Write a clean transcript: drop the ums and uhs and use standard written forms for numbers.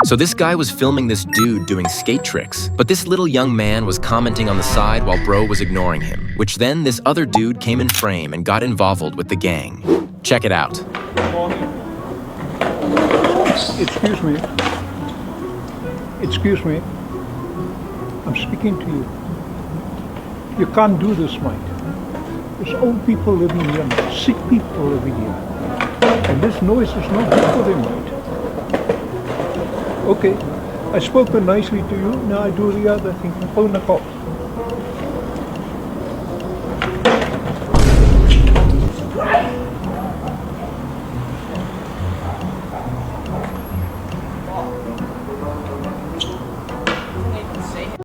So this guy was filming this dude doing skate tricks, but this little young man was commenting on the side while bro was ignoring him, which then this other dude came in frame and got involved with the gang. Check it out. Excuse me. Excuse me. I'm speaking to you. You can't do this, mate. There's old people living here, mate. Sick people living here. And this noise is not good for them, mate. Okay, I've spoken nicely to you, now I do the other thing. Phone the cops.